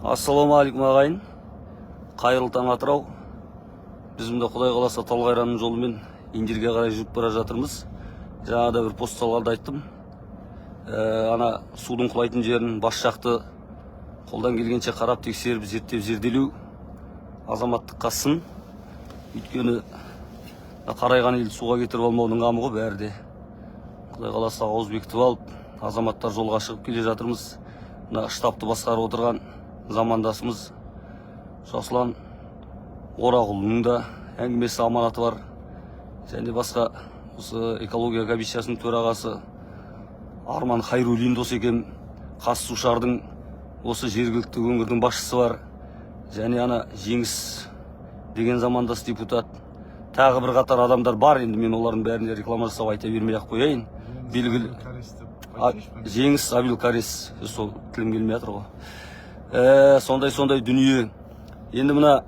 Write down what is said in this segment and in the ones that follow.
Ассалаумағалейкум ағайын. Қайырлы таң Атырау. Біз мында Құдай қаласа Талғайранның жолымен Индерге қарай жүріп бара жатырмыз. Жаңада бір пост салғанда айттым. Ана судың құлайтын жерін бас жақты қолдан келгенше қарап тексеріп, зерттеп, зерделеу азаматтыққа сын. Өйткені қарайған елді суға кетіріп алмаудың қамы ғой бәрі де. Құдай қаласа ауыз бекітіп алып, азаматтар жолға шығып келе жатырмыз. Мына штабты басқарып отырған замандасымыз Жасұлан Орағұлының да әңгімесі аманаты бар. Және басқа осы экология комиссиясының төрағасы Арман Хайруллин дос екен, Қазсушардың осы жергілікті өңірдің басшысы бар. Және ана Жеңіс деген замандас депутат. Тағы бір қатар адамдар бар. Енді мен олардың бәріне реклама жасап айта бермей-ақ қояйын. Белгілі Жеңіс Абилкарис, сол тілім келмей жатыр ғой. Сондай дүние. Енді мына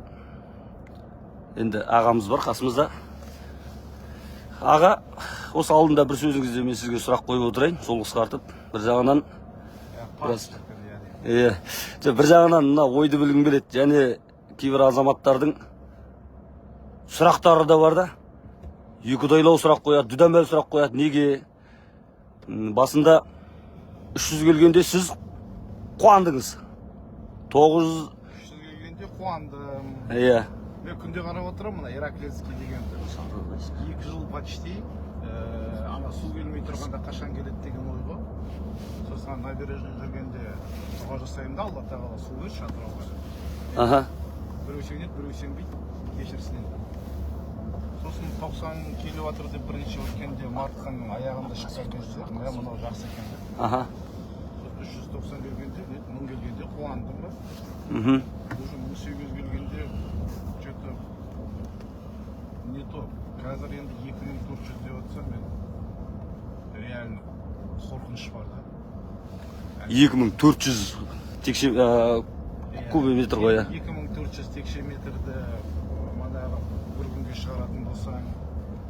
ағамыз бар қасымызда. Аға, осы алдында бір сөзіңізде мен сізге сұрақ қойып отырайын, сол қысқартып. Бір жағынан бір жағынан мына ойды білгім келеді. Және кейбір азаматтардың сұрақтары да бар да. Екідайлау сұрақ қояды, дүдәмбәл сұрақ қояды. Неге? Басында 300 келгенде сіз қуандыңыз. 300 келгенде қуандым. Иә. Мен күнде қарап отырамын, мына Ираклиевский деген 2 жыл почти ана су келмей тұрғанда қашан келеді деген ой ғой. Сосын набережный жүргенде суға жасаймын да, Алла тағала су берші Атырауға. Біреу сенеді, біреу сенбейді, кешірсін енді. Сосын 90 киловатр деп бірінші өткенде Мартқанның аяғында шыққан кезде, мынау жақсы екен деп. 390 келгенде, 1000 келгенде қуандым ба. Уже 1800 келгенде что-то не то. Қазір енді 2400 деп отсам, мен реально қорқыныш бар да. 2400 текше кубометр ғой. 2400 текше метрді манағы бір күнге шығаратын болсаң,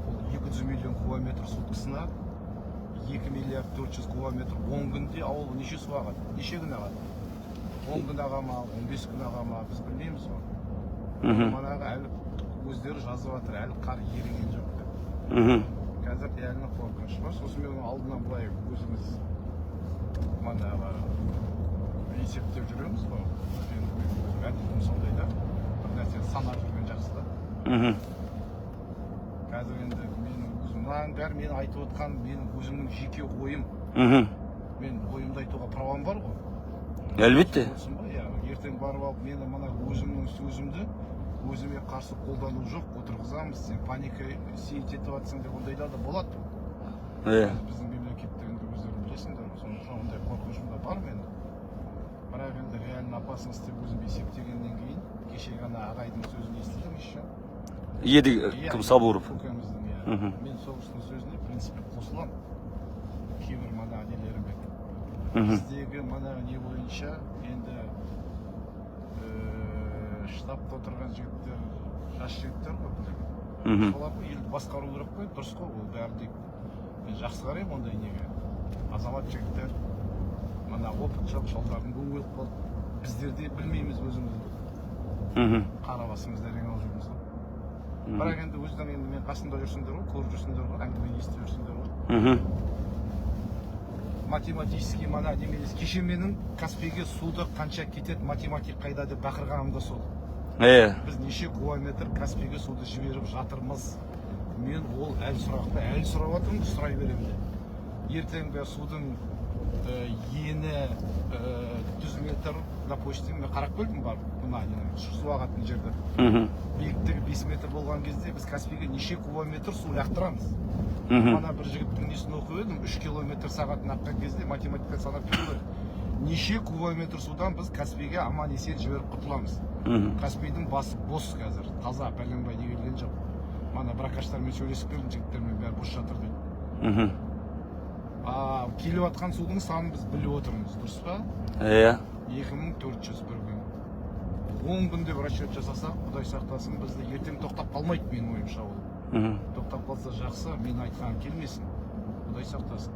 ол 200 миллион кубометр суткасына 2 миллиард 400 кубометр 10 күнде ауыл неше су ағады? Неше күн ағады? 10 күн аға ма, 15 күн аға ма, біз білмейміз ғой. Манағы әлі өздері жазып жатыр, әлі қар еріген жоқ деп. Қазір реально қорқыныш бар. Сосын мен алдынан былай өзіміз манағы есептеп жүреміз ғой. Әдетім сондай да. Бір нәрсені санап жүрген жақсы да. Қазір енді менің өзімнің бәрі мені айтып отқан менің өзімнің жеке ойым. Мен ойымды айтуға правам бар ғой. Әлбетте. Ертең барып алып мені мына өзімнің сөзімді өзіме қарсы қолдану жоқ, отырғызамыз, сен паника сейт етіп жатсың деп ондайда да болады. Біздің мемлекеттігінде өздерің білесіңдер, сондай қорқынышым да бар менің. Бірақ енді реально опасность деп өзім есептегеннен кейін, кешегі ғана ағайдың сөзін естідім еще. Кім Сабуров? Мен сол сөзіне принципе қосыламын. Кейбір мана нелерімен. Біздегі мана не бойынша енді штабта отырған жігіттер, жас жігіттер ғой білген. Солар ғой елді басқару керек қой, дұрыс қой, ол бәрі дейік. Мен жақсы қараймын ондай неге. Азамат жігіттер, мана опыт жоқ жолдардың бұл өліп қалды. Біздер де білмейміз өзімізді. Қара басымызды әрең алып жүрміз ғой. Бірақ енді өздің енді мен қасында жүрсіңдер ғой, көріп жүрсіңдер ғой, әңгіме естіп жүрсіңдер ғой. Математический мана немес. Кеше менің Каспийге суды қанша кетеді, математик қайда деп бақырғаным да сол. Біз неше кубометр Каспийге суды жіберіп жатырмыз. Мен ол әлі сұрап жатырмын, сұрай беремін де. Ертеңгі судың ені 100 метр, допустим, мен қарап көрдім бар, су ағатын жерді. Биіктігі 5 метр болған кезде біз Каспийге неше кубометр су лақтырамыз. Мана бір жігіттің несін оқып едім, 3 километр сағатын аққан кезде математика санап көрді. Неше кубометр судан біз Каспийге аман есен жіберіп құтыламыз. Каспийдің басы бос қазір, таза, бәленбай не келген жоқ. Мана бракаштармен сөйлесіп көрдім, жігіттермен бәрі бос жатыр дейді. Келіп атқан судың санын біз біліп отырмыз, дұрыс па? 2400 бір күн. 10 күнде расчет жасасақ, Құдай сақтасын, бізді ертең тоқтап қалмайды менің ойымша ол. Тоқтап қалса жақсы, мен айтқаным келмесін. Құдай сақтасын.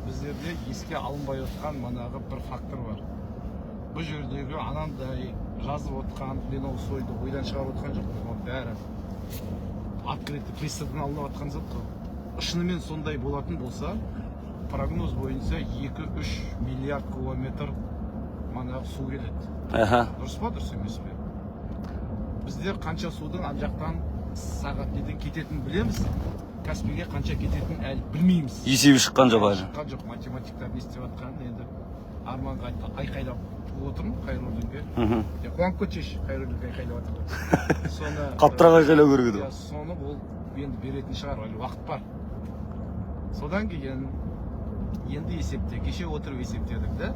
Біздерде еске алынбай отқан манағы бір фактор бар. бұл жердегі анандай жазып отқан, мен ол сойды ойдан шығарып отқан жоқпын. Ол бәрі открытый пресседен алынып отқан зат қой. Шынымен сондай болатын болса, прогноз бойынша 2-3 миллиард кубометр мана су келеді. Дұрыс па, дұрыс емес пе? Біздер қанша судың ан жақтан сағат неден кететінін білеміз. Каспийге қанша кететінін әлі білмейміз. Есебі шыққан жоқ әлі. Шыққан жоқ, математиктар не істеп жатқанын енді Арманға айқайлап отырмын Хайролдинге. Қуанып кетші, Хайролдинге айқайлап жатыр. Соны Қаптырақ айқайлау керек еді. Соны ол енді беретін шығар, әлі уақыт бар. Содан кейін енді есепте, кеше отырып есептедік да.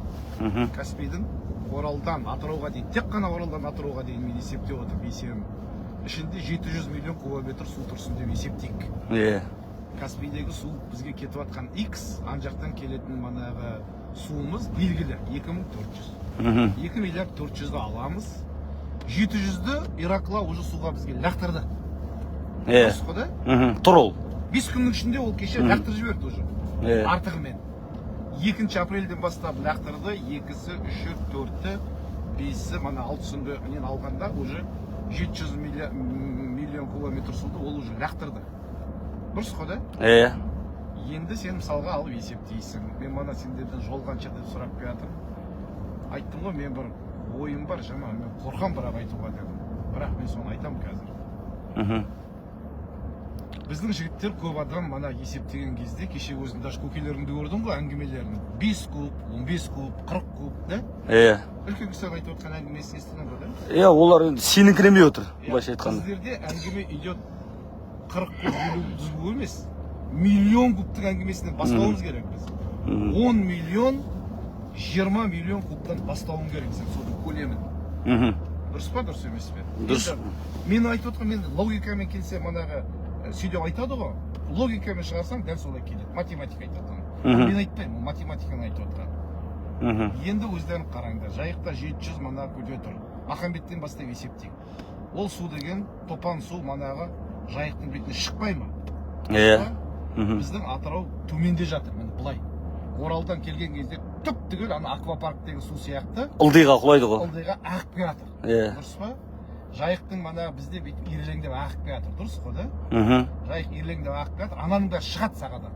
Каспийдің Оралдан Атырауға дейін, тек қана Оралдан Атырауға дейін мен есептеп отырып есебім. Ішінде 700 миллион кубометр су тұрсын деп есептейік. Каспийдегі су бізге кетіп жатқан X, ан жақтан келетін манағы суымыз белгілі 2400. 2 миллиард 400-ді аламыз. 700-ді Иракла уже суға бізге лақтырды. Дұрыс қой да? Тұр ол. 5 күннің ішінде ол кеше лақтырып жіберді уже. Артығымен. 2 апрельден бастап лақтырды, 2-сі, 3-і, 4-і, 5-сі, мана 6-сында мен алғанда уже 700 миллион кубометр суды ол уже лақтырды. Дұрыс қой да? Енді сен мысалға алып есептейсің. Мен мана сендерден жол қанша деп сұрап келатырмын. Айттым ғой, мен бір ойым бар, жаман, мен қорқам бірақ айтуға дедім. Бірақ мен соны айтам қазір. Біздің жігіттер көп адам мана есептеген кезде, кеше өзің даже көкелеріңді көрдің ғой, әңгімелерін. 5 куб, 15 куб, 40 куб, да? Үлкен кісілер айтып отқан әңгімесін естідің ғой, да? Олар сеніңкіремей отыр, былайша айтқанда. Біздерде әңгіме идет 40 куб, 50 куб емес. Миллион кубтың әңгімесінен бастауымыз керек біз. 10 миллион, 20 миллион кубтан бастауым керек сен судың көлемін. Дұрыс па, дұрыс емес пе? Дұрыс. Мен айтып отқан, мен логикамен келсе манағы сөйдеп айтады ғой. Логикамен шығарсаң дәл солай келеді. Математика айтып отқан. Мен айтпаймын, математиканы айтып отқан. Енді өздерін қараңдар. Жайықта 700 мана көте тұр. Махамбеттен бастап есептейік. Ол су деген топан су манағы жайықтың бетіне шықпай ма? Біздің Атырау төменде жатыр, міне былай. Оралдан келген кезде түп түгел ана аквапарктегі су сияқты ылдиға құлайды ғой. Ылдиға ағып келе жатыр. Дұрыс па? Жайықтың мана бізде бүйтіп ирелеңдеп ағып келе жатыр, дұрыс қой да? Жайық ирелеңдеп ағып келе жатыр, ананың бәрі шығады сағадан.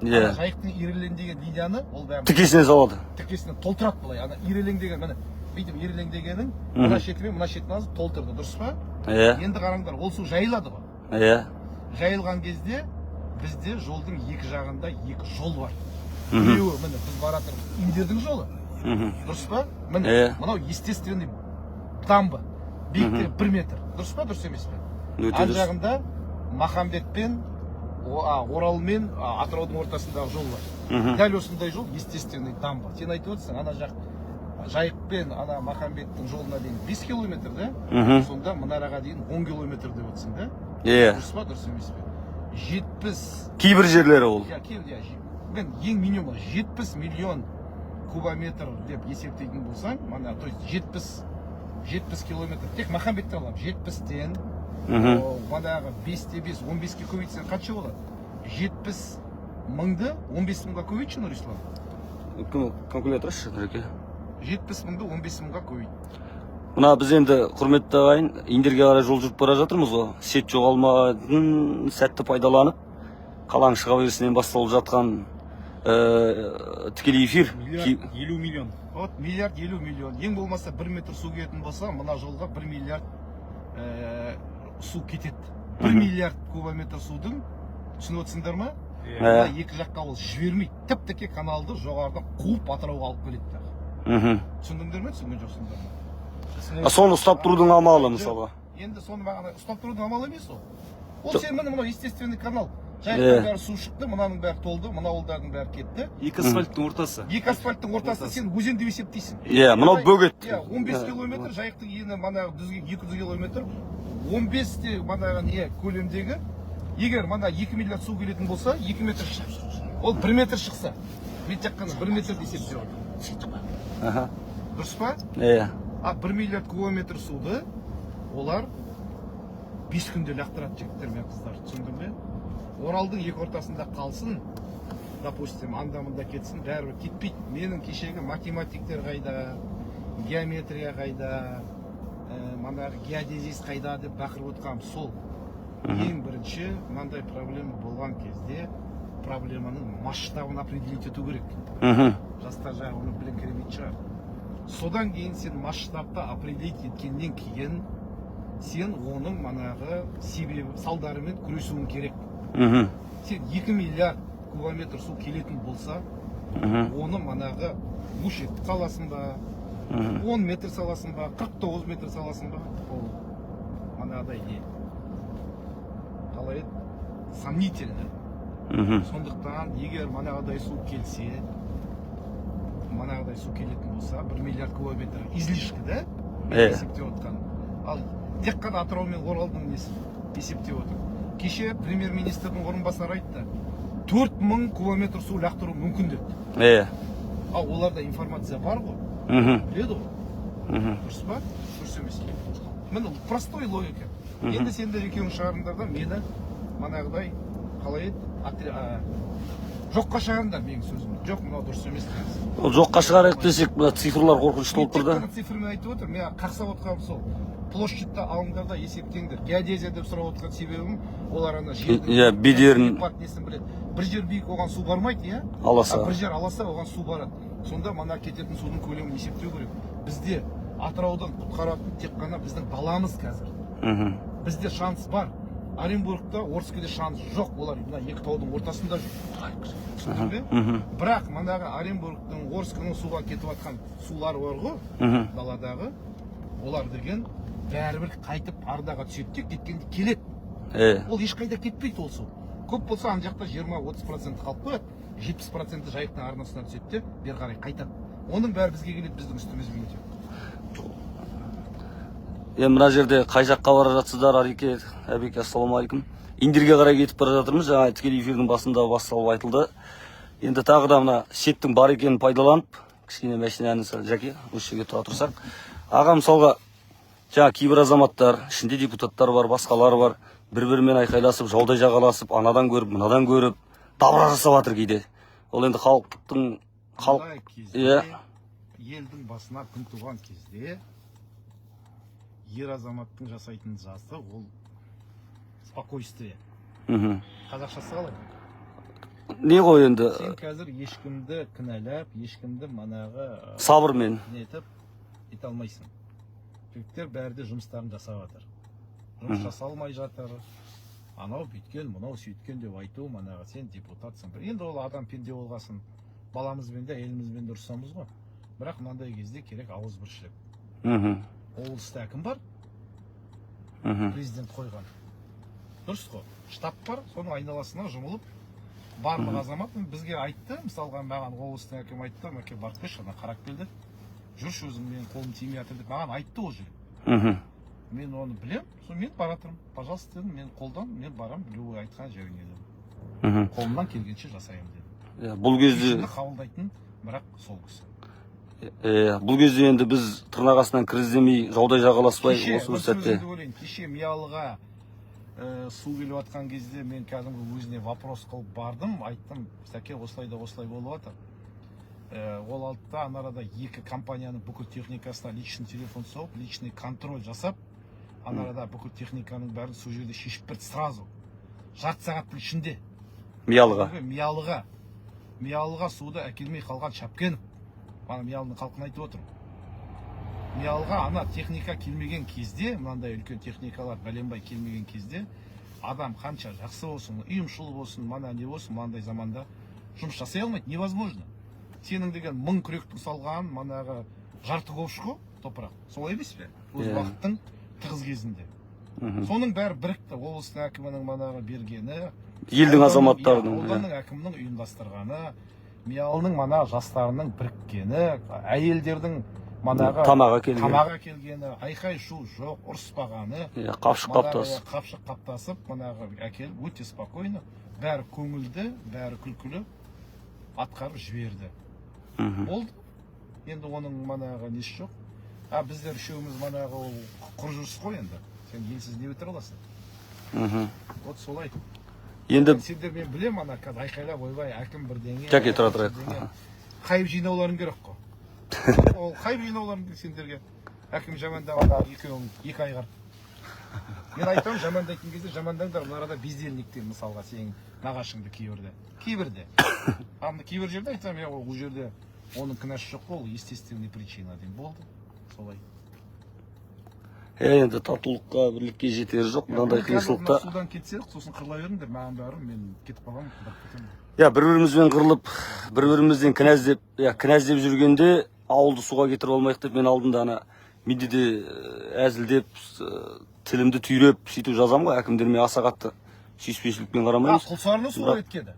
Жайықтың ирелеңдеген линияны ол бәрі тікесіне салады. Тікесіне толтырады былай. Ана ирелеңдеген, міне бүйтіп ирелеңдегенің мына шетімен мына шетін алып толтырды, дұрыс па? Енді қараңдар, ол су жайылады ғой. Жайылған кезде бізде жолдың екі жағында екі жол бар. Біреуі, міне біз баратырмыз, индердің жолы. Дұрыс па? Міне, мынау естественный дамба. Биіктігі 1 метр. Дұрыс па, дұрыс емес пе? Ан жағында Махамбетпен, Оралмен, Атыраудың ортасындағы жол бар. Дәл осындай жол естественный дамба. Сен айтып отырсың, ана жақ Жайықпен ана Махамбеттің жолына дейін 5 километр, да? Сонда мұнараға дейін 10 километр деп отырсың, да? Дұрыс па, дұрыс емес пе? 70 кейбір жерлері ол. Мен ең минимум 70 миллион кубометр деп есептейтін болсаң, мана, то есть 70 километр, тек Махамбеттен алам, 70-тен, мадағы 5-те 5, 15-ке көбейтсең қанша болады? 70 мыңды 15 мыңға көбейтші, Нұрислам? Калькулятор ашы, Нұреке. 70 мыңды 15 мыңға көбейт. Мына біз енді құрметті ағайын, индерге қарай жол жүріп бара жатырмыз ғой. Сет жоғалмадың сәтті пайдаланып, қалаң шыға берісінен басталып жатқан тікелей эфир. Миллиард 50 миллион. Вот, миллиард 50 миллион. Ең болмаса 1 метр су кететін болса, мына жолға 1 миллиард су кетеді. 1 миллиард кубометр судың, түсініп отырсыңдар ма? Екі жаққа ол жібермейді. Тіп-тіке каналды жоғарыдан қуып Атырауға алып келеді. Түсіндіңдер ме, түсінген жоқсыңдар ма? Соны ұстап тұрудың амалы мысалға. Енді соны маған ұстап тұрудың амалы емес ол. Ол сен міне мынау естественный канал. Жайықтың бәрі су шықты, мынаның бәрі толды, мына ауылдардың бәрі кетті. Екі асфальттың ортасы. Екі асфальттың ортасы сен өзен деп есептейсің. Мынау бөгет. 15 километр, жайықтың ені манағы дүзге 200 километр. 15-те манағы не көлемдегі, егер мана 2 миллиард су келетін болса, 2 метр шықса. Ол 1 метр шықса. Мен тек қана 1 метр есептеп отырмын. Дұрыс па? 1 миллиард кубометр суды олар 5 күнде лақтырады жігіттер мен қыздар, түсіндің бе? Оралдың екі ортасында қалсын, допустим, анда-мында кетсін, бәрібір кетпейді. Менің кешегі математиктер қайда, геометрия қайда, манағы геодезис қайда деп бақырып отырғаным сол. Ең бірінші мынандай проблема болған кезде проблеманың масштабын определить ету керек. Жастар жағы оны білен керемет шығар. Содан кейін сен масштабты определить еткеннен кейін сен оның манағы себебі салдарымен күресуің керек. Сен 2 миллиард кубометр су келетін болса, оны манағы мушет саласын ба, 10 метр саласын ба, 49 метр саласын ба, ол манағыдай не қалай еді, сомнительно. Сондықтан егер манағыдай су келсе, манағыдай су келетін болса, 1 миллиард кубометр излишкі, да? Есептеп отқан. Ал тек қана Атырау мен Оралдың несін есептеп отыр. Кеше премьер-министрдің орынбасары айтты, 4000 кубометр су лақтыру мүмкін деді. Ал оларда информация бар ғой? Біледі ғой? Дұрыс па? Дұрыс емес. Міне простой логика. Енді сендер екеуің шығарыңдар да мені манағыдай қалай еді? Жоққа шығарыңдар менің сөзімді. Жоқ, мынау дұрыс емес дейсіз. Ол жоққа шығарайық десек, цифрлар қорқынышты болып тұр да. Мен цифрмен айтып отыр, мен қақсап отқаным сол. Площадьті алыңдар да есептеңдер. Геодезия деп сұрап отқан себебім, олар ана жердің бедерін несін біледі. Бір жер биік оған су бармайды, иә? Аласа. Бір жер аласа оған су барады. Сонда мана кететін судың көлемін есептеу керек. Бізде Атыраудан құтқаратын тек қана біздің баламыз қазір. Бізде шанс бар. Оренбургта, Орскіде шанс жоқ. Олар мына екі таудың ортасында жүр. Бірақ манағы Оренбургтың, Орскінің суға кетіп жатқан сулары бар ғой, даладағы. Олар деген бәрібір қайтып ардаға түседі, кеткенде келеді. Ол ешқайда кетпейді ол су. Көп болса ан жақта 20-30% қалып қояды, 70% жайықтың арнасына түседі де, бер қарай қайтады. Оның бәрі бізге келеді, біздің үстімізге кетеді. Мына жерде қай жаққа бара жатсыздар, Ареке, Әбеке, ассалаумағалейкум. Индирге қарай кетіп бара жатырмыз. Жаңа тікелей эфирдің басында басталып айтылды. Енді тағы да мына шеттің бар екенін пайдаланып, кішкене машинаны Жәке, осы жерге тұра тұрсақ. Аға, мысалға, жаңа кейбір азаматтар, ішінде депутаттар бар, басқалар бар, бір-бірімен айқайласып, жаудай жағаласып, анадан көріп, мынадан көріп, дабыра жасап жатыр кейде. Ол енді халықтың елдің басына күн туған кезде ер азаматтың жасайтын жасы ол спокойствие. Қазақшасы қалай? Не ғой енді? Сен қазір ешкімді кінәлап, ешкімді манағы сабырмен нетіп ете алмайсың. Жігіттер бәрі де жұмыстарын жасап жатыр. Жұмыс жасалмай жатыр. Анау бүйткен, мынау сөйткен деп айту, манағы сен депутатсың. Енді ол адам пенде болғасын, баламызбен де, елімізбен де ұрсамыз ғой. Бірақ мынандай кезде керек ауызбіршілік. Облыста әкім бар, президент қойған. Дұрыс қой, штаб бар, соның айналасына жұмылып, барлық азамат бізге айтты, мысалға маған облыстың әкім айтты, мәке барып келші, ана қарап келді, жүрші өзің менің қолым тимей жатыр деп маған айтты ол жер. Мен оны білем, мен баратырмын, пожалуйста дедім, мен қолдан, мен барам, любой айтқан жеріңе дедім. Қолымнан келгенше жасайым дедім. Бұл кезде қабылдайтын, бірақ сол кісі. Бұл кезде енді біз тырнақ астынан кіріздемей, жаудай жағаласпай, осы бір сәтте. Кеше Миялыға су келіп жатқан кезде мен кәдімгі өзіне вопрос қылып бардым, айттым, Сәке, осылай да осылай болып жатыр. Ол алтыда анарада екі компанияның бүкіл техникасына личный телефон соғып, личный контроль жасап, анарада бүкіл техниканың бәрін су жерде шешіп берді сразу. Жарты сағаттың ішінде. Миялыға. Миялыға суды әкелмей қалған Шапкенов. Бана Миялының халқын айтып отырмын. Миялыға ана техника келмеген кезде, мынандай үлкен техникалар бәленбай келмеген кезде, адам қанша жақсы болсын, ұйымшыл болсын, мана не болсын, мынандай заманда жұмыс жасай алмайды, невозможно. Сенің деген 1000 күректің салған, манағы жарты ковш қой, топырақ. Солай емес пе? Өз уақыттың тығыз кезінде. Соның бәрі бірікті. Облыстың әкімінің манағы бергені, елдің азаматтарының, ауданның әкімінің ұйымдастырғаны, Миялының мана жастарының біріккені, әйелдердің манағы тамаға келгені, айқай шу жоқ, ұрыспағаны, қапшық қаптасып, манағы әкеліп, өте спокойно, бәрі көңілді, бәрі күлкілі атқарып жіберді. Болды. Енді оның манағы несі жоқ. Біздер үшеуміз манағы құр жүріс қой енді. Сен елсіз не өтір аласың? Вот солай. Енді сендер мен білем ана қазір айқайлап ойбай әкім бірдеңе. Жәке, тұра тұрайық. Қайып жинауларың керек қой. Ол қай жинауларың сендерге? Әкім жамандағанда екеуің 2 айға. Мен айтамын, жамандайтын кезде жамандаңдар, бұл арада бездельниктер, мысалға сенің нағашыңды кейбірде. Кейбір жерде айтамын, я ол жерде оның кінәсі жоқ қой, ол естественный причина деймін. Болды. Солай. Енді татулыққа, бірлікке жетері жоқ. Мынандай қиыншылықта. Судан кетсек, сосын қырыла беріңдер, маған бәрі мен кетіп қаламын, қыдырып кетемін. Я, бір-бірімізбен қырылып, бір-бірімізден кінәздеп жүргенде ауылды суға кетіріп алмайық деп мен алдында ана медеде әзілдеп, тілімді түйреп, сөйтіп жазам ғой, әкімдермен аса қатты сүйіспеншілікпен қарамаймыз. Құлсарыны суға еткеді.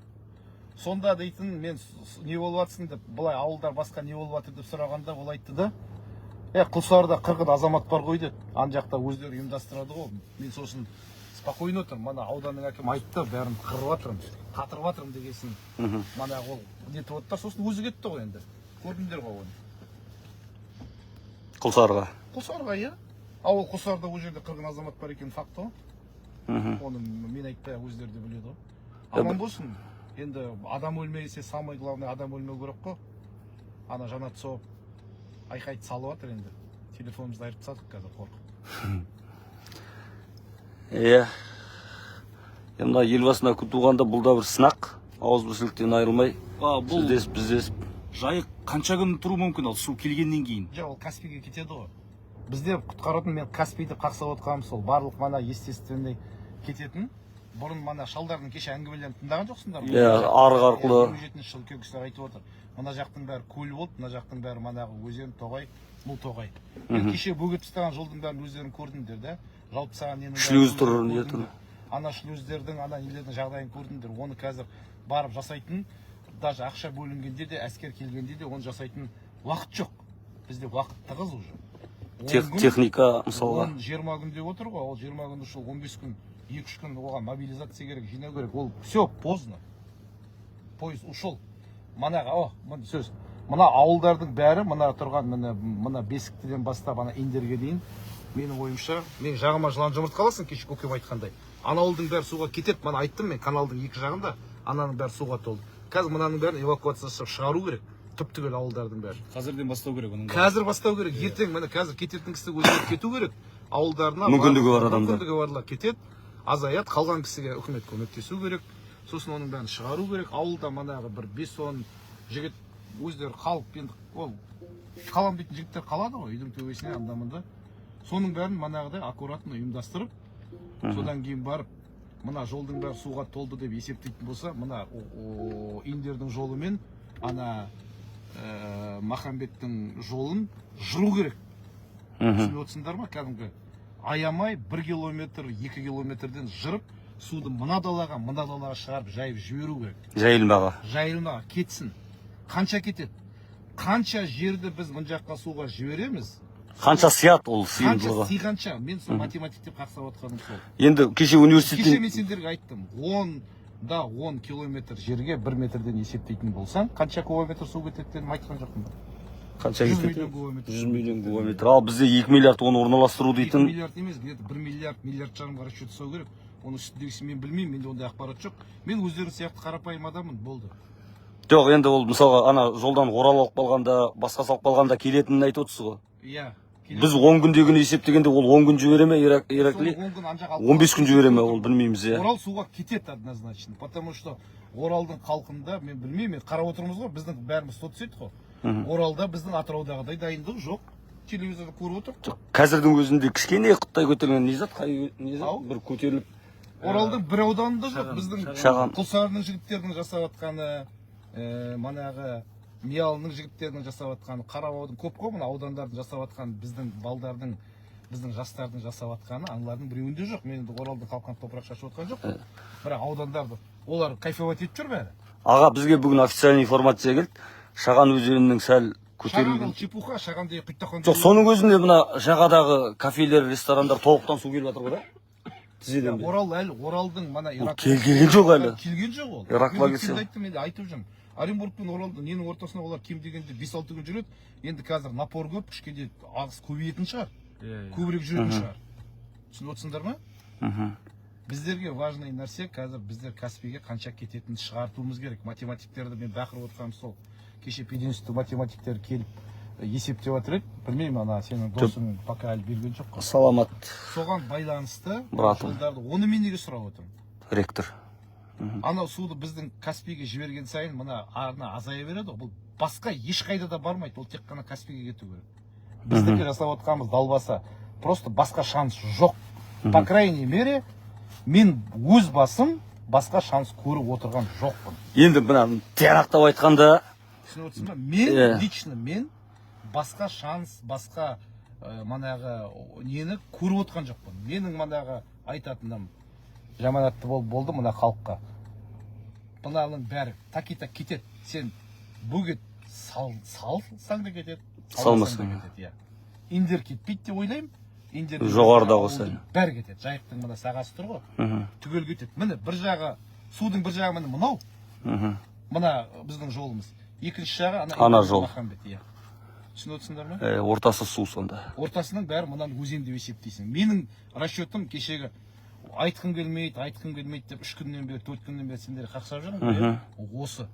Сонда дейтін, мен не болып жатсың деп, былай ауылдар басқа не болып жатыр деп сұрағанда, ол айтты да, Құлсарыда 40 азамат бар ғой деді. Ан жақта өздері ұйымдастырады ғой. Мен сосын спокойно тұрмын. Мана ауданның әкімі айтты, бәрін қырып жатырмын, қатырып жатырмын дегесін. Мана ол нетіп отыр, сосын өзі кетті ғой енді. Көрдіңдер ғой оны. Құлсарыға. Құлсарыға, иә. Ауыл Құлсарыда ол жерде 40 азамат бар екен факты ғой. Оны мен айтпай өздері де біледі ғой. Аман болсын. Енді адам өлмесе, самый главный адам өлмеу керек қой. Ана жанат соғып айқайды салып жатыр енді. Телефонымызды айырып тастадық қазір қорқып. Мына елбасына күн туғанда бұл да бір сынақ. Ауызбіршіліктен айырылмай. Сіздесіп, біздесіп. Жайық қанша күн тұру мүмкін ол су келгеннен кейін? Жоқ, ол Каспийге кетеді ғой. Бізде құтқаратын мен Каспийді қақсап отқаным сол. Барлық мана естественный кететін. Бұрын мана шалдардың кеше әңгімелерін тыңдаған жоқсыңдар ма? Арық арқылы. 27 жыл көкісілер айтып отыр. Мына жақтың бәрі көл болды, мына жақтың бәрі манағы өзен, тоғай, мұл тоғай. Кеше бөгет тастаған жолдың бәрін өздерің көрдіңдер да. Жалпы саған ненің шлюз тұр, не тұр. Ана шлюздердің, ана нелердің жағдайын көрдіңдер. Оны қазір барып жасайтын, даже ақша бөлінгенде де, әскер келгенде де оны жасайтын уақыт жоқ. Бізде уақыт тығыз уже. Техника мысалға. 20 күнде отыр ғой, ол 20 күнде шыл 15 күн, 2-3 күн оған мобилизация керек, жинау керек. Ол все, поздно. Поезд ушел. Манаға, сөз. Мына ауылдардың бәрі, мына тұрған, мына Бесіктіден бастап, ана Индерге дейін, менің ойымша, мен жағыма жылан жұмырт қаласың, кеше көкем айтқандай. Ана ауылдың бәрі суға кетеді, мана айттым мен, каналдың 2 жағында, ананың бәрі суға толды. Қазір мынаның бәрін эвакуация шығару керек, түп-түгел ауылдардың бәрі. Қазірден бастау керек оның. Қазір бастау керек, ертең міне қазір кететін кісі өзгеріп кету керек. Ауылдарына мүмкіндігі бар адамдар. Мүмкіндігі барлар кетеді, азаят, қалған кісіге үкімет көмектесу керек. Сосын оның бәрін шығару керек. Ауылда манағы бір 5-10 жігіт өздері қалып енді ол қалам дейтін жігіттер қалады ғой үйдің төбесіне анда-мында. Соның бәрін манағыдай аккуратно ұйымдастырып, содан кейін барып мына жолдың бәрі суға толды деп есептейтін болса, мына Индердің жолы мен ана Махамбеттің жолын жыру керек. Түсініп отырсыңдар ма? Кәдімгі аямай 1 километр, 2 километрден жырып, суды мына далаға шығарып, жайып жіберу керек. Жайылмаға кетсін. Қанша кетеді? Қанша жерді біз мұн жаққа суға жібереміз? Қанша сият ол сыйымдылығы? Қанша сыйғанша? мен сол математик деп қақсап отқаным сол. Енді кеше университеттен... Кеше мен сендерге айттым, 10 километр жерге 1 метрден есептейтін болсаң, қанша кубометр су кетеді деп айтқан жоқпын ба? Қанша 100 миллион кубометр. 100 миллион кубометр. Ал бізде 2 миллиард оны орналастыру дейтін... 2 миллиард емес, где-то 1 миллиард жарымға расчет жасау керек. Оны үстіндегісін мен білмеймін, менде ондай ақпарат жоқ. Мен өздерің сияқты қарапайым адаммын, болды. Жоқ, енді ол мысалға ана жолдан орал алып қалғанда, басқа салып қалғанда келетінін айтып отырсыз ғой. Иә. Біз 10 күндегіні есептегенде ол 10 күн жібере ме, Иракли? 15 күн жібере ме, ол білмейміз, иә. Орал суға кетеді однозначно, потому что Оралдың халқында, мен білмеймін, қарап отырмыз ғой, біздің бәріміз сот сөйт қой. Оралда біздің Атыраудағыдай дайындық жоқ. Телевизорда көріп отыр. Қазірдің өзінде кішкене Қытай көтерген низат, бір көтеріліп. Оралдың бір ауданында жоқ, біздің Құлсарының жігіттердің жасап атқаны, манағы Миялының жігіттердің жасап атқаны, Қарабаудың көп қой, мына аудандардың жасап атқаны, біздің балдардың, біздің жастардың жасап атқаны, аңлардың біреуінде жоқ. Мен Оралдың халқын топырақ шашып отқан жоқ. Бірақ аудандарды олар кайфовать етіп жүр бәрі. Аға, бізге бүгін официальный информация келді. Шаған өзенінің сәл Шаған ол чепуха, Шағандай құйттаққан. Жоқ, соның өзінде мына жағадағы кафелер, ресторандар толықтан су келіп жатыр ғой да? Тізеден бе? Орал әлі, Оралдың мана Ирак келген жоқ әлі. Келген жоқ ол. Иракқа келсе. Мен айтып жүрмін. Оренбург пен Оралдың ненің ортасында олар кем дегенде 5-6 күн жүреді. Енді қазір напор көп, кішкене ағыс көбейетін шығар. Көбірек жүретін шығар. Түсініп отырсыңдар ма? Біздерге важный нәрсе қазір біздер Каспийге қанша кететінді шығартуымыз керек. Математиктерді мен бақырып отырғаным сол. Кеше пединститут математиктер келіп есептеп отыр еді. Білмеймін, ана сенің досың пока әлі берген жоқ қой. Саламат, Соған байланысты братым. жолдарды, оны мен неге сұрап отырмын? ректор. Анау суды біздің Каспийге жіберген сайын мына арна азая береді ғой. Бұл басқа ешқайда да бармайды. Ол тек қана Каспийге кету керек. Біздікі жасап отқанымыз далбаса. Просто басқа шанс жоқ. По крайней мере, мен өз басым басқа шанс көріп отырған жоқпын. Енді мына тиянақтап айтқанда, Түсініп отырсың ба? Мен лично мен басқа шанс, басқа манағы нені көріп отқан жоқпын. Менің манағы айтатыным жаманатты болды мына халыққа. Мынаның бәрі так кетеді. Сен бөгет салсаң да кетеді, салмасаң да кетеді. Индер кетпейді деп ойлаймын. жоғарыда болса. Бәрі кетеді. Жайықтың мына сағасы тұр ғой. Түгел кетеді. Міне бір жағы, судың бір жағы міне мынау. Мына біздің жолымыз. Екінші жағы ана жол. Түсініп отырсыңдар ма? Ортасы су сонда. Ортасының бәрі мынаны өзен деп есептейсің. Менің расчетым кешегі айтқым келмейді деп 3 күннен бері, 4 күннен бері сендер қақсап жүрмін. Осы.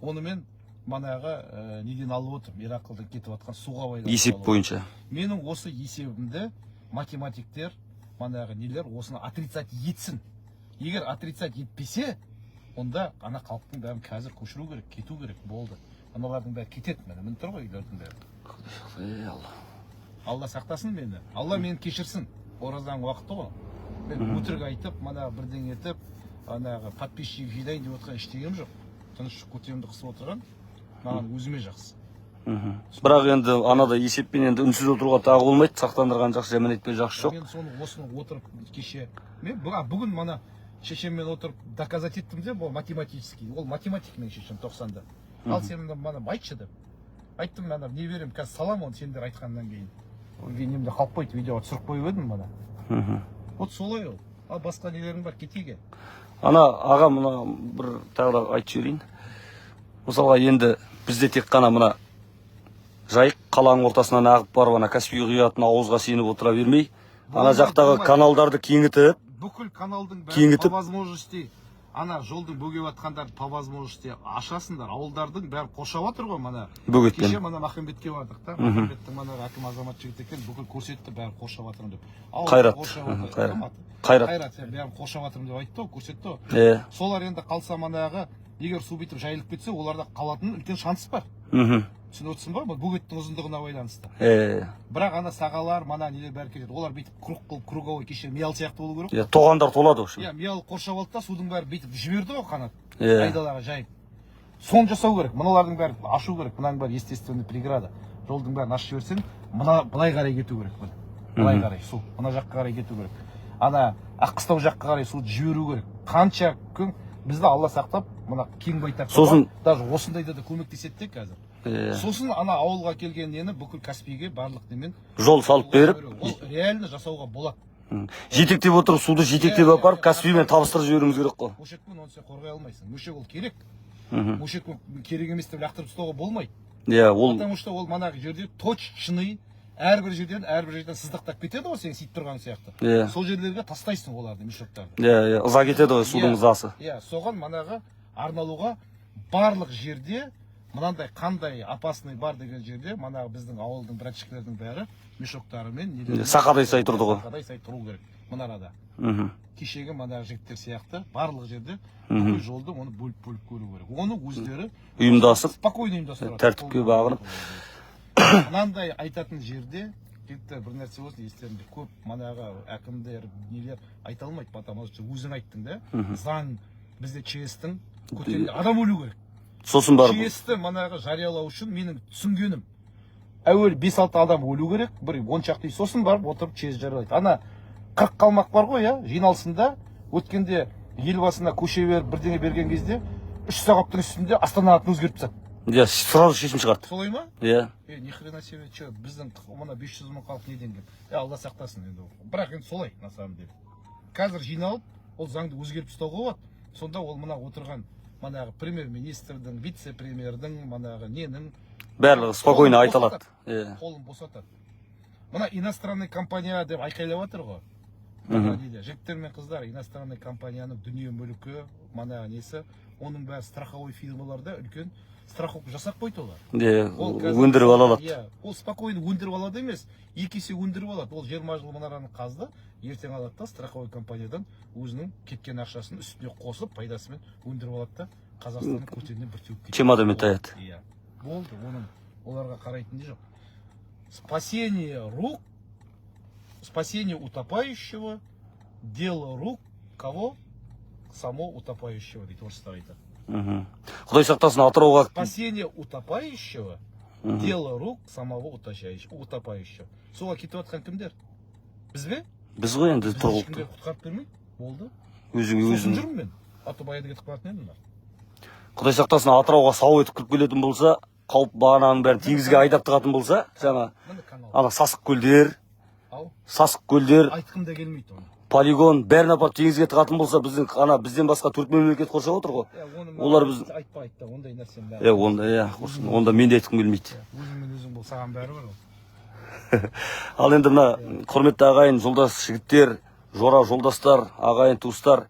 Оны мен манағы неден алып отырмын. Ирақылдан кетіп жатқан суға байланысты. Есеп бойынша. Менің осы есебімді математиктер, манағы нелер осыны отрицать етсін. Егер отрицать етпесе, онда ана халықтың бәрін қазір көшіру керек, кету керек, болды. Аналардың бәрі кетеді, мін тұр ғой үйлердің бәрі. Алла сақтасын мені. Алла мені кешірсін. Оразаның уақыты ғой. Мен өтірік айтып, мана бірден етіп, анағы подписчик жинайын деп отқан ештеңем жоқ. Тыныш көтемді қысып отырған, маған өзіме жақсы. Бірақ енді анада есеппен енді үнсіз отыруға тағы болмайды, сақтандырған жақсы, жаман етпей жақсы жоқ. Мен соны осыны отырып кеше, мен бүгін мана шешеммен отырып доказать еттім де, ол математический, ол математик мен шешем 90-да. Ал сен мана айтшы деп. Айттым, мана не берем, қазір салам оны сендер айтқаннан кейін. Немде қалып қойды, видеоға түсіріп қойып едім мана. Вот солай ол. Ал басқа нелерің бар, кетейге. Ана аға мына бір тағы да айтып жіберейін. Мысалға енді бізде тек қана мына жайық қаланың ортасынан ағып барып ана Каспий құятын ауызға сеніп отыра бермей, ана жақтағы каналдарды кеңітіп, бүкіл каналдың бәрі по возможности ана жолдың бөгеп жатқандарды по возможности ашасыңдар. Ауылдардың бәрі қоршап отыр ғой мана. Бөгетпен. Кеше мана Махамбетке бардық та. Махамбеттің мана әкім азамат жігітекпен бүкіл көрсетті, бәрі қоршап жатырмын деп. Қайрат. Қайрат бәрін қоршап жатырмын деп айтты ғой, көрсетті ғой. Солар енді қалса манағы егер су бүйтіп жайылып кетсе, оларда қалатын үлкен шанс бар. Түсініп отырсың ба? Бөгеттің ұзындығына байланысты. Бірақ ана сағалар, мана нелер бәрі кетеді. Олар бүйтіп круг қылып, круговой кеше миял сияқты болу керек. Тоғандар толады ғой. Миял қоршап алды да, судың бәрі бүйтіп жіберді ғой қанат. Айдалаға жайып. Соны жасау керек. Мыналардың бәрі ашу керек. Мынаның бәрі естественный преграда. Жолдың бәрін ашып жіберсең, былай қарай кету керек. Былай қарай су. Мына жаққа қарай кету керек. Ана Аққыстау жаққа қарай суды жіберу керек. Қанша күн бізді Алла сақтап, мына кең байтақ. Сосын даже осындайда да көмектеседі де қазір. Сосын ана ауылға келген нені бүкіл Каспийге барлық немен жол салып беріп, ол реально жасауға болады. Жетектеп отырып, суды жетектеп апарып, Каспиймен табыстырып жіберуіміз керек қой. Мөшекпен оны сен қорғай алмайсың. Мөшек ол керек. Мөшекпен керек емес деп лақтырып тастауға болмайды. Ол потому что ол манағы жерде точный әрбір жерден сыздықтап кетеді ғой, сен сөйтіп тұрған сияқты. Сол жерлерге тастайсың оларды, мешоктарды. Ыза кетеді ғой, судың ызасы. Соған манағы арналуға барлық жерде мынандай қандай опасный бар деген жерде манағы біздің ауылдың братчиклердің бәрі мешоктарымен сақадай сай тұрды ғой. Сақадай сай тұру керек мынарада. Кешегі манағы жігіттер сияқты барлық жерде бүкіл жолды оны бөліп көру керек. Оны өздері ұйымдасып, спокойно ұйымдастырады. Тәртіпке бағынып. Мынандай айтатын жерде кетті бір нәрсе болсын, естерінде көп манағы әкімдер нелер айта алмайды, потому что өзің айттың да, заң бізде ЧС-тің көтерілді, адам өлу керек. Сосын бар. ЧС-ті манағы жариялау үшін менің түсінгенім әуел 5-6 адам өлу керек, бір 10 шақты, сосын барып отырып ЧС жариялайды. Ана 40 қалмақ бар ғой, жиналысында өткенде елбасына көше беріп бірдеңе берген кезде 3 сағаттың үстінде Астана атын өзгертіп тастады. Сразу шешім шығарды. Солай ма? Ни хрена себе, біздің мына 500 мың халық неден келді. Алла сақтасын енді. Бірақ енді солай, на самом деле. Қазір жиналып, ол заңды өзгертіп тастауға болады. Сонда ол мына отырған манағы премьер-министрдің, вице-премьердің, манағы ненің барлығы спокойно айталады. Қолын босатады. Мына иностранный компания деп айқайлап жатыр ғой. Жігіттер мен қыздар, иностранный компанияның дүние мүлкі, манағы несі, оның бәрі страховой фирмаларда үлкен страховка жасап қойды олар. Өндіріп ала алады. Иә, ол спокойно өндіріп алады емес, 2 есе өндіріп алады. Ол 20 жыл мұнараны қазды, ертең алады да страховой компаниядан өзінің кеткен ақшасын үстіне қосып, пайдасымен өндіріп алады да Қазақстанның көтеріне бір теуіп кетеді. Чемоданмен таяды. Иә. Болды, оның оларға қарайтын жоқ. Спасение рук, спасение утопающего, дело рук кого? Само утопающего дейді орыстар айтады. Құдай сақтасын, Атырауға. Спасение утопающего, дело рук самого утопающего. Суға кетіп жатқан кімдер? Біз бе? Біз ғой енді Біз тұрғылықты. ешкімдер құтқарып бермейді. Болды. Өзің Сосын жүрмін мен. Атыбайды кетіп қалатын едім. Құдай сақтасын, Атырауға сау етіп кіріп келетін болса, қауіп бағананың бәрін теңізге айдап тығатын болса, жаңа ана сасық көлдер, айтқым да келмейді оны. полигон бәрін апарып теңізге тығатын болса, бізден басқа 4 мемлекет қоршап отыр ғой. Олар біз айтпа, ондай нәрсем бәрі. онда мен де айтқым келмейді. Өзің бол, саған бәрі бар ол. Ал енді мына құрметті ағайын, жолдас жігіттер, жора жолдастар, ағайын туыстар,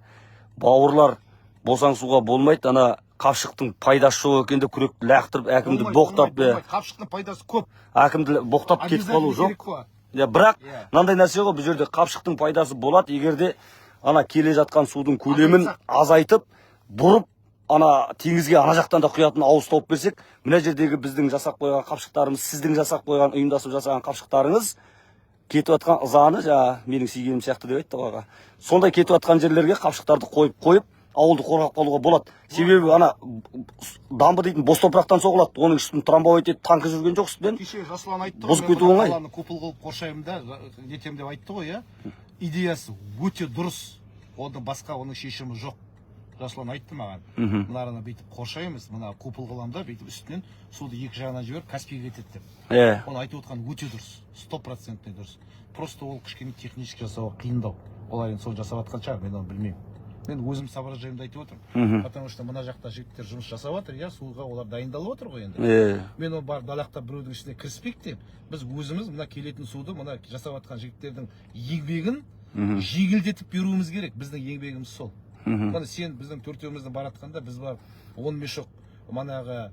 бауырлар, босаңсуға болмайды. Ана қапшықтың пайдасы жоқ екенде күректі лақтырып, әкімді боқтап, қапшықтың пайдасы көп. әкімді боқтап кетіп қалу жоқ. Бірақ мынандай нәрсе ғой, бұл жерде қапшықтың пайдасы болады, егерде ана келе жатқан судың көлемін азайтып, бұрып, ана теңізге ана жақтан да құятын ауыз тауып берсек, мына жердегі біздің жасап қойған қапшықтарымыз, сіздің жасап қойған, ұйымдасып жасаған қапшықтарыңыз кетіп жатқан ызаны, менің сүйгенім сияқты деп айтты ғой. Сондай кетіп жатқан жерлерге қапшықтарды қойып, ауылды қорғап қалуға болады. Себебі ана дамбы дейтін бос топырақтан соғылады. Оның үстін трамбовать етіп танкі жүрген жоқ үстінен. Кеше Жасұлан айтты ғой, мен қаланы купол қылып қоршаймын да, нетем деп айтты ғой, иә. Идеясы өте дұрыс. Оны басқа оның шешімі жоқ. Жасұлан айтты маған. Мынараны бүйтіп қоршаймыз, мына купол қыламын да, бүйтіп үстінен суды екі жағына жіберіп Каспийге кетеді деп. Оны айтып отқан өте дұрыс. 100% дұрыс. Просто ол кішкене технически жасауға қиындау. Олар енді сол жасап жатқан шығар, мен оны білмеймін. Мен өзім соображениемді айтып отырмын. Потому что мына жақта жігіттер жұмыс жасап жатыр, иә, суға олар дайындалып отыр ғой енді. Мен оны бар далақтап біреудің ішіне кіріспейік деп, біз өзіміз мына келетін суды, мына жасап жатқан жігіттердің еңбегін жеңілдетіп беруіміз керек. Біздің еңбегіміз сол. Мына сен біздің төртеуміздің баратқанда біз бар 10 мешок манағы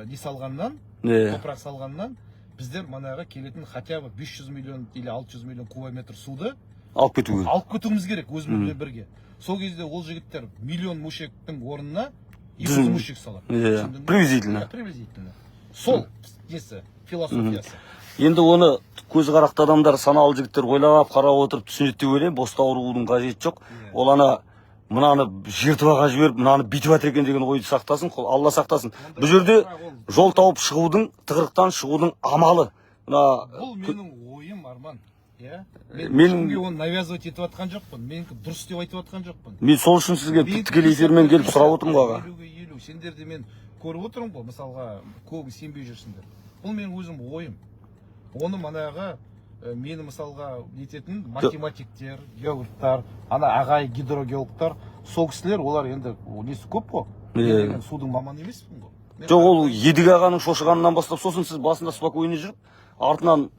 не салғаннан, топырақ салғаннан, біздер манағы келетін хотя бы 500 миллион или 600 миллион кубометр суды алып кетуіміз керек өзімізбен бірге. Сол кезде ол жігіттер миллион мушектің орнына 200 мушек салады. Приблизительно. Сол несі, философиясы. Енді оны көз қарақты адамдар, саналы жігіттер ойлап, қарап отырып түсінеді деп ойлаймын. Боста ауырудың қажеті жоқ. Ол ана мынаны жертваға жіберіп, мынаны бүйтіп жатыр екен деген ойды сақтасын, Алла сақтасын. Бұл жерде жол тауып шығудың, тығырықтан шығудың амалы. Бұл менің ойым, Арман. Мен ешкімге оны навязывать етіп атқан жоқпын. Мен дұрыс деп айтып атқан жоқпын. Мен сол үшін сізге тікелей эфирмен келіп сұрап отырмын аға. 50-50. Сендерді мен көріп отырмын ғой, мысалға, көбі сенбей жүрсіңдер. Бұл менің өзім ойым. Оны манағы мені мысалға нететін математиктер, геологтар, ана ағай гидрогеологтар, сол кісілер, олар енді несі көп қой. Мен судың маманы емеспін ғой. Жоқ, ол Едіге ағаның шошығанынан бастап, сосын сіз басында спокойно жүріп, артынан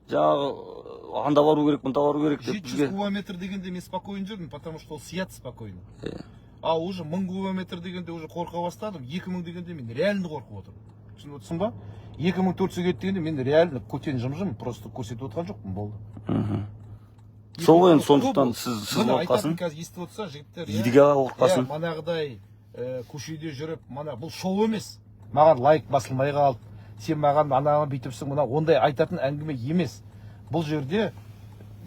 жаңағы анда бару керек, мында бару керек деп бізге. 700 кубометр дегенде мен спокойно жүрдім, потому что ол сияды спокойно. А уже 1000 кубометр дегенде уже қорқа бастадым, 2000 дегенде мен реально қорқып отырмын. Түсініп отырсың ба? 2400 кетті дегенде мен реально көтен жым-жым, просто көрсетіп отқан жоқпын, болды. Сол ғой енді сондықтан сіз қорқасың. Қазір естіп отырса, жігіттер, Едіге аға қорқасың. Манағыдай көшеде жүріп, бұл шоу емес. Маған лайк басылмай қалды. Сен маған ананы бүйтіпсің, мына ондай айтатын әңгіме емес. Бұл жерде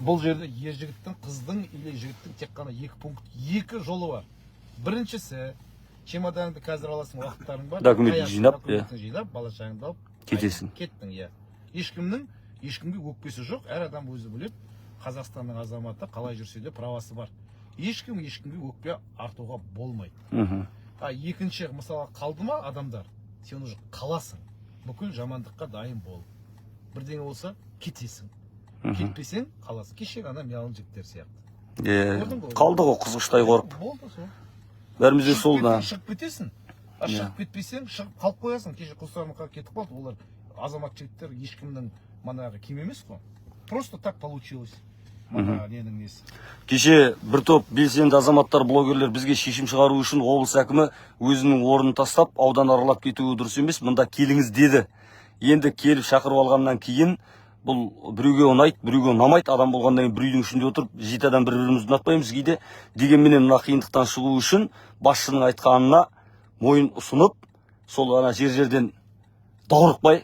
ер жігіттің, қыздың или жігіттің тек қана екі жолы бар. Біріншісі, чемоданыңды қазір аласың, уақыттарың бар. Документті жинап, бала шағыңды алып, кетесің. Кеттің, иә. Ешкімге өкпесі жоқ, әр адам өзі біледі. Қазақстанның азаматы қалай жүрсе де правасы бар. Ешкімге өкпе артуға болмайды. Екінші, мысалы, қалды ма адамдар, сен уже қаласың. Бүкіл жамандыққа дайын бол. Бірдеңе болса, кетесің. Кетпесең, қаласың. Кеше ғана миялын жігіттер сияқты. Қалды ғой қызғыштай қорып. Болды сол. Бәрімізде сол да. Шығып кетесің. Шығып кетпесең, шығып қалып қоясың. Кеше құлсарымға кетіп қалды. Олар азамат жігіттер ешкімнің манағы кем емес қой. Просто так получилось. мына ненің несі. Кеше бір топ белсенді азаматтар, блогерлер бізге шешім шығару үшін облыс әкімі өзінің орнын тастап, аудан аралап кетуі дұрыс емес, мұнда келіңіз деді. Енді келіп шақырып алғаннан кейін, бұл біреуге ұнайды, біреуге ұнамайды. Адам болғаннан кейін бір үйдің ішінде отырып, 7 адам бір-бірімізді ұнатпаймыз кейде. Дегенменен мына қиындықтан шығу үшін басшының айтқанына мойын ұсынып, сол ана жерден даурықпай,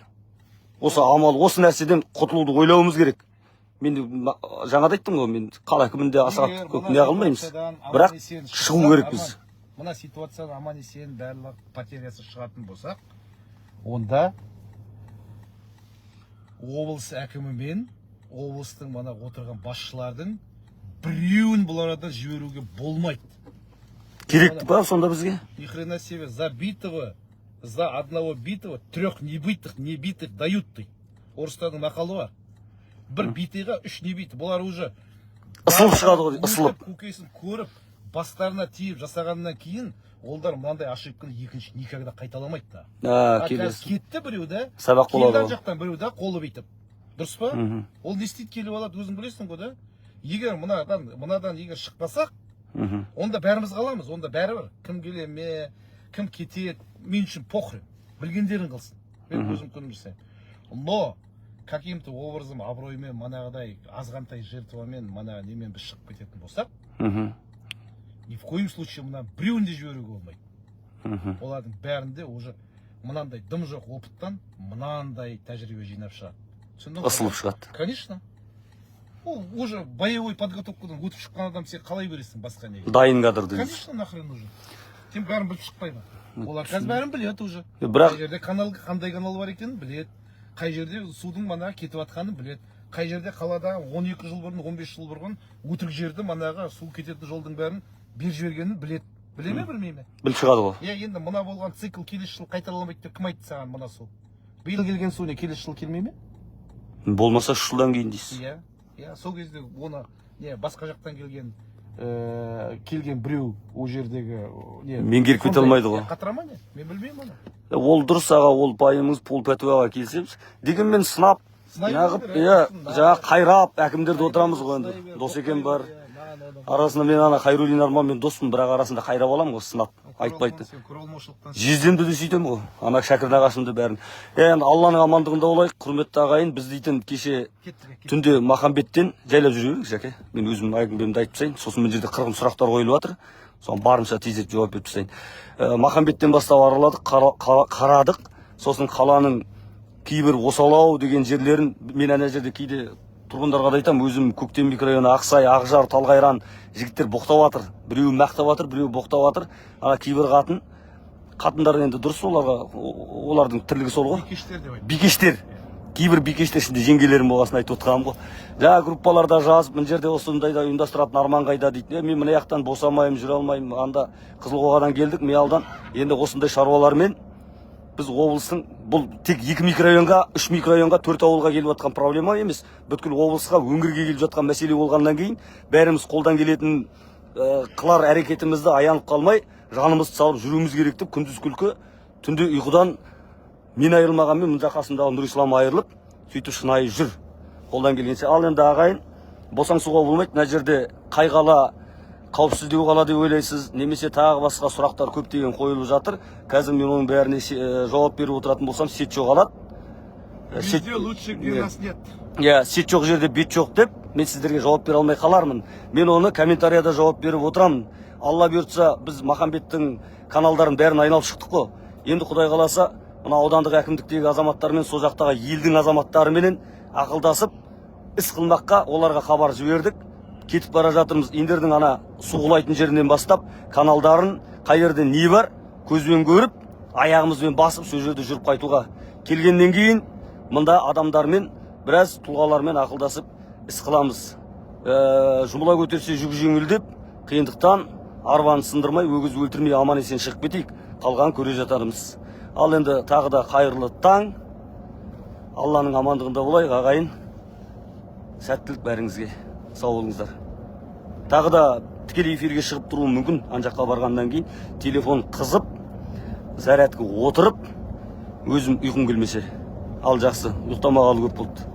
осы амал, осы нәрседен құтылуды ойлауымыз керек. Мен жаңада айттым ғой, мен қала әкімінде аса көп не қылмаймыз, бірақ шығу керекпіз. Мына ситуацияда аман есен барлық потерясы шығатын болсақ, онда облыс әкімі мен облыстың мана отырған басшылардың біреуін бұл арада жіберуге болмайды. Керек па сонда бізге? Ни хрена себе, за одного битого 3 небитых дают дейді. Орыстардың мақалы бар. Бір битыға 3 небиті. Бұлар уже ысылып шығады ғой, ысылып. Көкесін көріп, бастарына тиіп жасағаннан кейін, олар мынандай ошибканы екінші никогда қайталамайды да. Келесі. Кетті біреу да, сабақ болады. келген жақтан біреу да, қолы бүйтіп. Дұрыс па? Ол не істейді, келіп алады, өзің білесің ғой да. Егер мынадан егер шықпасақ, онда бәріміз қаламыз, онда бәрібір. Кім келе ме, кім кетеді, мен үшін похрен. Білгендерін қылсын. Мен өзім күнім жасаймын. Но каким-то образом абыроймен манағыдай азғантай жертвамен мана немен біз шығып кететін болсақ, ни в коем случае мына біреуін де жіберуге болмайды. Олардың бәрінде уже мынандай дым жоқ опыттан мынандай тәжірибе жинап шығады. Ысылып шығады. Конечно. Ол уже боевой подготовкадан өтіп шыққан адам сен қалай бересің басқа неге? Дайын кадр дейсіз. Конечно, нахрен уже. Сен бәрін біліп шықпай ма? Олар қазір бәрін біледі уже. Бірақ қай жерде қандай канал бар екенін біледі. Қай жерде судың мана кетіп жатқанын біледі. Қай жерде қалада 12 жыл бұрын, 15 жыл бұрын өтірік жерді манаға су кететін жолдың бәрін беріп жібергенін біледі. Біле ме, білмей ме? біліп шығады ғой. Енді мына болған цикл келесі жыл қайталамайды деп кім айтты саған мына су? Биыл келген су не келесі жыл келмей ме? Болмаса 3 жылдан кейін дейсіз. Иә, сол кезде оны басқа жақтан келген біреу ол жердегі меңгеріп кете алмайды ғой. Қатырама не? Мен білмеймін оны. Ол дұрыс аға, ол пайымыз, пол пәтуаға келсеміз. Дегенмен сынап, жаңа қайрап, әкімдерді отырамыз ғой енді. Досекем бар. Арасында мен ана Хайруллин Арманмен доспын, бірақ арасында қайрап аламын ғой, сынап. Айтпайды. Жездемді де сөйтем ғой. Ана шәкірт ағашымды бәрін. Енді Алланың амандығында олайық, құрметті ағайын, біз дейтін кеше түнде Махамбеттен жайлап жүре берейік, жәке. Мен өзім әңгімемді айтып тастайын. Сосын мен жерде қырғын сұрақтар қойылып жатыр. Соны барынша тездетіп жауап беріп тастайын. Махамбеттен бастап араладық, қарадық. Сосын қаланың кейбір осалау деген жерлерін мен ана жерде кейде тұрғындарға да айтам, өзім Көктем микрорайоны, Ақсай, Ақжар, Талғайран жігіттер боқтап жатыр. Біреуі мақтап жатыр, біреуі боқтап жатыр. Ана кейбір қатындар енді дұрыс, олардың тірлігі сол ғой. Бикештер. Кейбір бикештер ішінде жеңгелерім болғасын айтып отырғанмын ғой. Жаңа группаларда жазып, мына жерде осындайда ұйымдастыратын Арман қайда дейді. Мен мына жақтан босамаймын, жүре алмаймын. Анда Қызылқоғадан келдік, Миялдан. Енді осындай шаруалармен біз облыстың, бұл тек 2 микрорайонға, 3 микрорайонға, 4 ауылға келіп жатқан проблема емес. Бүткіл облысқа, өңірге келіп жатқан мәселе болғаннан кейін, бәріміз қолдан келетін қылар әрекетімізді аянып қалмай, жанымызды салып жүруіміз керек деп, күндіз күлкі, түнде ұйқыдан мен айырылмағанмен, мұнда қасымдағы Нұрислам айырылып, сөйтіп шынайы жүр. Қолдан келгенше. Ал енді ағайын, босаңсуға болмайды. Мына жерде қай қала қауіпсіздеу қала деп ойлайсыз, немесе тағы басқа сұрақтар көптеген қойылып жатыр. Қазір мен оның бәріне жауап беріп отыратын болсам, сет жоқ алады. Везде лучше, где нас нет. Сет жоқ жерде бет жоқ деп, мен сіздерге жауап бере алмай қалармын. Мен оны комментарияда жауап беріп отырамын. Алла бұйыртса, біз Махамбеттің каналдарын бәрін айналып шықтық қой. Енді Құдай қаласа, мына аудандық әкімдіктегі азаматтармен, сол жақтағы елдің азаматтарымен ақылдасып, іс қылмаққа оларға хабар жібердік. Кетіп бара жатырмыз. Индердің ана су құлайтын жерінен бастап, каналдарын, қай жерде не бар, көзбен көріп, аяғымызбен басып, сол жерде жүріп қайтуға келгеннен кейін, мында адамдармен, біраз тұлғалармен ақылдасып, іс қыламыз. Жұмыла көтерсе жүк жеңілдеп, қиындықтан арбаны сындырмай, өгіз өлтірмей аман есен шығып кетейік, қалған көре жатармыз. Ал енді тағы да қайырлы таң, Алланың амандығында болайық, ағайын. Сәттілік бәріңізге. Сау болыңыздар. Тағы да тікелей эфирге шығып тұруым мүмкін. Ан жаққа барғаннан кейін телефон қызып, зарядка отырып, өзім ұйқым келмесе. Ал жақсы, ұйықтамағалы көп болды.